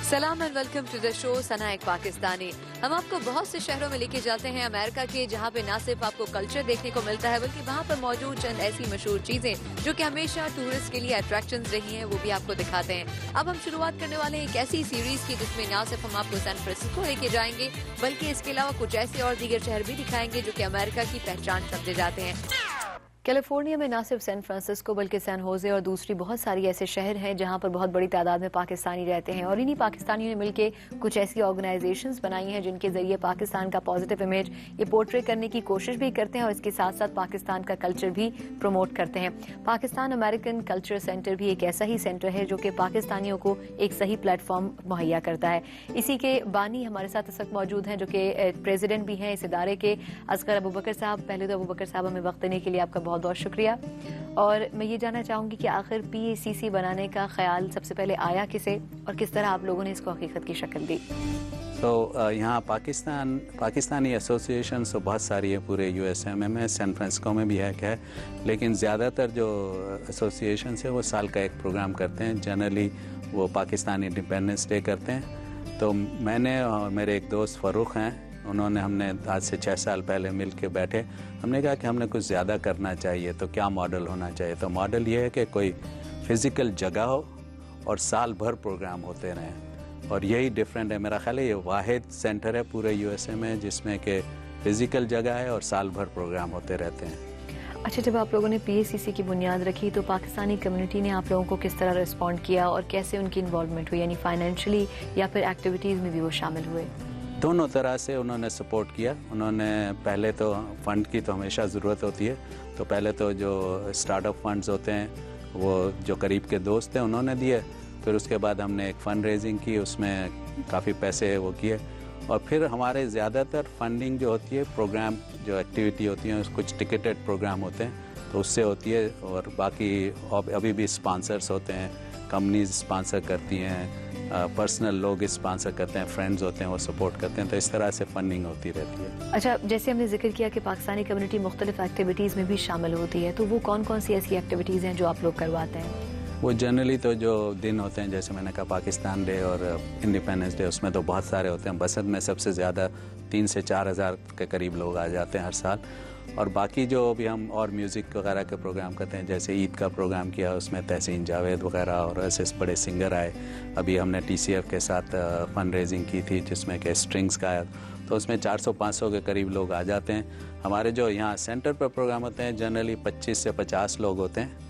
सलाम and welcome to the show Sana एक पाकिस्तानी। हम आपको बहुत से शहरों में लेके जाते हैं अमेरिका के, जहाँ पे ना सिर्फ आपको कल्चर देखने को मिलता है बल्कि वहाँ पर मौजूद चंद ऐसी मशहूर चीजें जो कि हमेशा टूरिस्ट के लिए अट्रैक्शंस रही हैं, वो भी आपको दिखाते हैं। अब हम शुरुआत करने वाले हैं एक ऐसी सीरीज की जिसमें ना सिर्फ हम आपको सैन फ्रांसिस्को लेके जाएंगे बल्कि इसके अलावा कुछ ऐसे और दीगर शहर भी दिखाएंगे जो कि अमेरिका की पहचान समझे जाते हैं। कैलिफोर्निया में ना सिर्फ सैन फ्रांसिस्को बल्कि सैन होजे और दूसरी बहुत सारी ऐसे शहर हैं जहां पर बहुत बड़ी तादाद में पाकिस्तानी रहते हैं, और इन्हीं पाकिस्तानियों ने मिलकर कुछ ऐसी ऑर्गेनाइजेशंस बनाई हैं जिनके जरिए पाकिस्तान का पॉजिटिव इमेज ये पोर्ट्रे करने की कोशिश भी करते हैं और इसके साथ साथ पाकिस्तान का कल्चर भी प्रमोट करते हैं। पाकिस्तान अमेरिकन कल्चर सेंटर भी एक ऐसा ही सेंटर है जो कि पाकिस्तानियों को एक सही प्लेटफॉर्म मुहैया करता है। इसी के बानी हमारे साथ इस वक्त मौजूद हैं जो कि प्रेसिडेंट भी हैं इस इदारे के, असगर अबू बकर साहब। पहले तो अबू बकर साहब हमें वक्त देने के लिए आपका बहुत बहुत शुक्रिया। और मैं ये जानना चाहूंगी कि आखिर PACC बनाने का ख्याल सबसे पहले आया किसे और किस तरह आप लोगों ने इसको हकीकत की शक्ल दी? तो यहाँ पाकिस्तानी एसोसिएशन तो बहुत सारी है पूरे USA में, सैन फ्रांसिस्को में भी है क्या है, लेकिन ज़्यादातर जो एसोसिएशन है वो साल का एक प्रोग्राम करते हैं। जनरली वो पाकिस्तानी इंडिपेंडेंस डे करते हैं। तो मैंने और मेरे एक दोस्त फ़ारूक हैं, हमने आज से 6 साल पहले मिल के बैठे, हमने कहा कि हमने कुछ ज़्यादा करना चाहिए, तो क्या मॉडल होना चाहिए। तो मॉडल ये है कि कोई फिज़िकल जगह हो और साल भर प्रोग्राम होते रहें, और यही डिफरेंट है। मेरा ख्याल है ये वाहिद सेंटर है पूरे USA में जिसमें कि फ़िज़िकल जगह है और साल भर प्रोग्राम होते रहते हैं। अच्छा, जब आप लोगों ने PACC की बुनियाद रखी तो पाकिस्तानी कम्युनिटी ने आप लोगों को किस तरह रिस्पॉन्ड किया और कैसे उनकी इन्वॉल्वमेंट हुई, यानी फाइनेंशियली या फिर एक्टिविटीज़ में भी वो शामिल हुए? दोनों तरह से उन्होंने सपोर्ट किया। उन्होंने पहले तो फ़ंड की तो हमेशा ज़रूरत होती है, तो पहले तो जो स्टार्टअप फंड्स होते हैं वो जो करीब के दोस्त हैं उन्होंने दिए। फिर उसके बाद हमने एक फ़ंड रेजिंग की, उसमें काफ़ी पैसे वो किए, और फिर हमारे ज़्यादातर फंडिंग जो होती है प्रोग्राम जो एक्टिविटी होती हैं, कुछ टिकटेड प्रोग्राम होते हैं तो उससे होती है, और बाकी अभी भी स्पॉन्सर्स होते हैं, कंपनीज स्पॉन्सर करती हैं, पर्सनल लोग स्पॉन्सर करते हैं, फ्रेंड्स होते हैं वो सपोर्ट करते हैं, तो इस तरह से फंडिंग होती रहती है। अच्छा, जैसे हमने जिक्र किया कि पाकिस्तानी कम्युनिटी मुख्तलिफ एक्टिविटीज़ में भी शामिल होती है, तो वो कौन कौन सी ऐसी एक्टिविटीज़ हैं जो आप लोग करवाते हैं? वो जनरली तो जो दिन होते हैं, जैसे मैंने कहा पाकिस्तान डे और इंडिपेंडेंस डे, उसमें तो बहुत सारे होते हैं। बसंत में सबसे ज़्यादा 3 से 4 हज़ार के करीब लोग आ जाते हैं हर साल। और बाकी जो भी हम और म्यूज़िक वगैरह के प्रोग्राम करते हैं, जैसे ईद का प्रोग्राम किया, उसमें तहसीन जावेद वगैरह और ऐसे बड़े सिंगर आए। अभी हमने TCF के साथ फंड रेजिंग की थी जिसमें कि स्ट्रिंग्स का, तो उसमें 400-500 के करीब लोग आ जाते हैं। हमारे जो यहाँ सेंटर पर प्रोग्राम होते हैं जनरली 25 से 50 लोग होते हैं।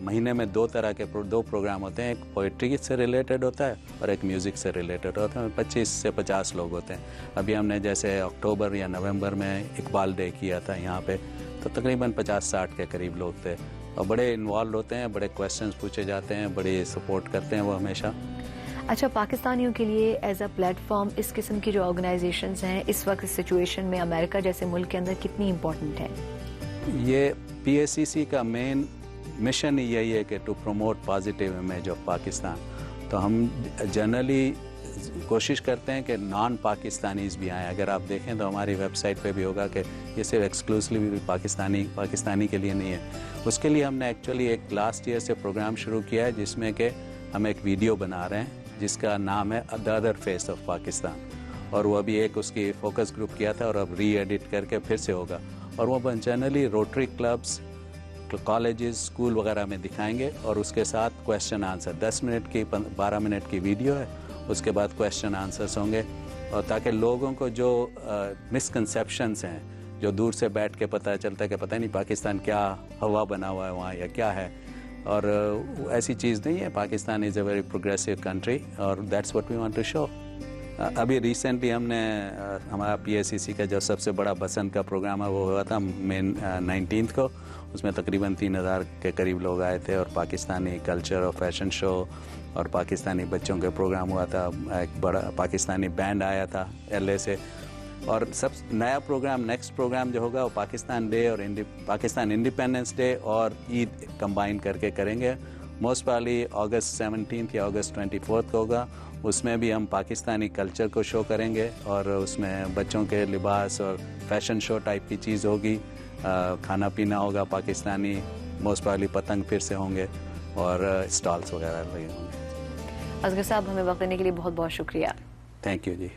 महीने में 2 तरह के 2 प्रोग्राम होते हैं, एक पोइट्री से रिलेटेड होता है और एक म्यूज़िक से रिलेटेड होता है। 25 से 50 लोग होते हैं। अभी हमने जैसे अक्टूबर या नवंबर में इकबाल डे किया था यहाँ पे, तो तकरीबन 50-60 के करीब लोग थे, और बड़े इन्वॉल्व होते हैं, बड़े क्वेश्चंस पूछे जाते हैं, बड़े सपोर्ट करते हैं वो हमेशा। अच्छा, पाकिस्तानियों के लिए एज अ प्लेटफॉर्म इस किस्म की जो ऑर्गेनाइजेशंस हैं इस वक्त इस सिचुएशन में अमेरिका जैसे मुल्क के अंदर कितनी इम्पोर्टेंट है? ये PACC का मेन मिशन ही यही है कि to promote positive image of Pakistan. तो हम जनरली कोशिश करते हैं कि नॉन पाकिस्तानीज़ भी आएँ। अगर आप देखें तो हमारी वेबसाइट पे भी होगा कि ये सिर्फ एक्सक्लूसिवली पाकिस्तानी के लिए नहीं है। उसके लिए हमने एक्चुअली एक लास्ट ईयर से प्रोग्राम शुरू किया है जिसमें कि हम एक वीडियो बना रहे हैं जिसका नाम है the other face of Pakistan, और वो अभी एक उसकी फोकस ग्रुप किया था और अब री-एडिट करके फिर से होगा, और वो generally rotary clubs, colleges, school वगैरह में दिखाएंगे, और उसके साथ क्वेश्चन आंसर 10 मिनट की 12 मिनट की वीडियो है, उसके बाद क्वेश्चन आंसर्स होंगे, और ताकि लोगों को जो मिसकंसेप्शंस हैं, जो दूर से बैठ के पता चलता है कि पता नहीं पाकिस्तान क्या हवा बना हुआ है वहाँ या क्या है, और ऐसी चीज़ नहीं है। Pakistan is a very progressive country और that's what we want to show. अभी रिसेंटली हमने हमारा PACC का जो सबसे बड़ा बसंत का प्रोग्राम है वो हुआ था मेन 19 को, उसमें तकरीबन 3000 के करीब लोग आए थे, और पाकिस्तानी कल्चर और फैशन शो और पाकिस्तानी बच्चों के प्रोग्राम हुआ था। एक बड़ा पाकिस्तानी बैंड आया था LA से, और सब नया प्रोग्राम, नेक्स्ट प्रोग्राम जो होगा वो पाकिस्तान डे और पाकिस्तान इंडिपेंडेंस डे और ईद कंबाइन करके करेंगे। मोस्ट प्रॉब्ली अगस्त 17 या अगस्त 24 को होगा। उसमें भी हम पाकिस्तानी कल्चर को शो करेंगे, और उसमें बच्चों के लिबास और फैशन शो टाइप की चीज़ होगी, खाना पीना होगा पाकिस्तानी, मोस्ट प्रॉब्ली पतंग फिर से होंगे और स्टॉल्स वगैरह लगे होंगे। असगर साहब, हमें वक्त देने के लिए बहुत बहुत शुक्रिया। Thank you ji.